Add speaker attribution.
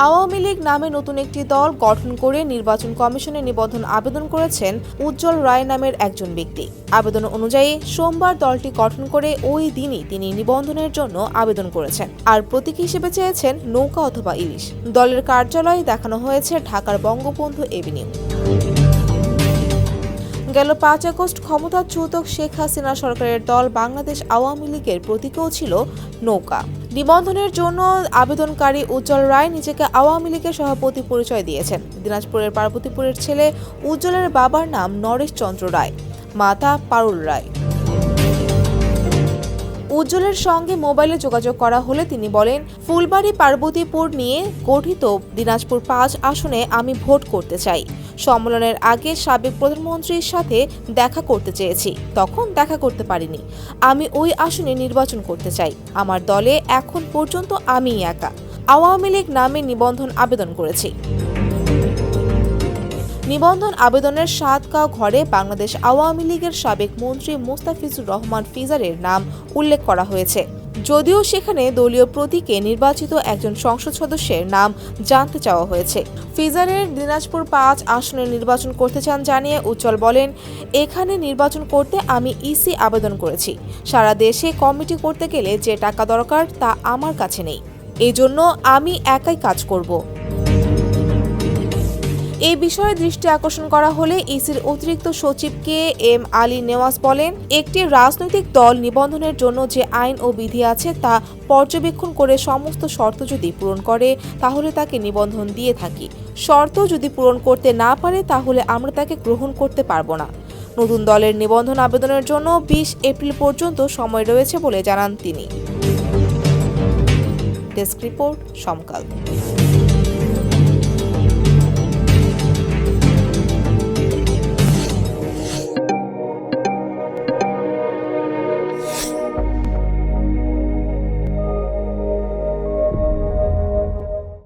Speaker 1: আওয়ামী লীগ নামে নতুন একটি দল গঠন করে নির্বাচন কমিশনে নিবন্ধন আবেদন করেছেন উজ্জ্বল রায় নামের একজন ব্যক্তি। আবেদন অনুযায়ী সোমবার দলটি গঠন করে ওই দিনই তিনি নিবন্ধনের জন্য আবেদন করেছেন। আর প্রতীক হিসেবে চেয়েছেন নৌকা অথবা ইলিশ। দলের কার্যালয়ে দেখানো হয়েছে ঢাকার বঙ্গবন্ধু এভিনিউ। গেল ৫ আগস্ট ক্ষমতাচ্যুত শেখ হাসিনা সরকারের দল বাংলাদেশ আওয়ামী লীগের প্রতীকও ছিল নৌকা। নিবন্ধনের জন্য আবেদনকারী উজ্জ্বল রায় নিজেকে আওয়ামী লীগের সভাপতি পরিচয় দিয়েছেন। দিনাজপুরের পার্বতীপুরের ছেলে উজ্জ্বলের বাবার নাম নরেশ চন্দ্র রায়, মাতা পারুল রায়। উজ্জ্বলের সঙ্গে মোবাইলে যোগাযোগ করা হলে তিনি বলেন, ফুলবাড়ী পার্বতীপুর নিয়ে গঠিত দিনাজপুর ৫ আসনে আমি ভোট করতে চাই। সম্মেলনের আগে সাবেক প্রধানমন্ত্রীর সাথে দেখা করতে চেয়েছি, তখন দেখা করতে পারিনি। আমি ওই আসনে নির্বাচন করতে চাই। আমার দলে এখন পর্যন্ত আমিই একা আওয়ামী লীগ নামে নিবন্ধন আবেদন করেছি। নিবন্ধন আবেদনের ৭ক ঘরে বাংলাদেশ আওয়ামী লীগের সাবেক মন্ত্রী মোস্তাফিজুর রহমান ফিজারের নাম উল্লেখ করা হয়েছে। যদিও সেখানে দলীয় প্রতীকে নির্বাচিত একজন সংসদ সদস্যের নাম জানতে চাওয়া হয়েছে। ফিজারের দিনাজপুর ৫ আসনে নির্বাচন করতে চান জানিয়ে উজ্জ্বল বলেন, এখানে নির্বাচন করতে আমি ইসি আবেদন করেছি। সারা দেশে কমিটি করতে গেলে যে টাকা দরকার তা আমার কাছে নেই, এই জন্য আমি একাই কাজ করব। এই বিষয়ে দৃষ্টি আকর্ষণ করা হলে ইসির অতিরিক্ত সচিব KM আলী নেওয়াজ বলেন, একটি রাজনৈতিক দল নিবন্ধনের জন্য যে আইন ও বিধি আছে তা পর্যবেক্ষণ করে সমস্ত শর্ত যদি পূরণ করে তাহলে তাকে নিবন্ধন দিয়ে থাকি। শর্ত যদি পূরণ করতে না পারে তাহলে আমরা তাকে গ্রহণ করতে পারব না। নতুন দলের নিবন্ধন আবেদনের জন্য ২০ এপ্রিল পর্যন্ত সময় রয়েছে বলে জানান তিনি। ডেস্ক রিপোর্ট, সমকাল।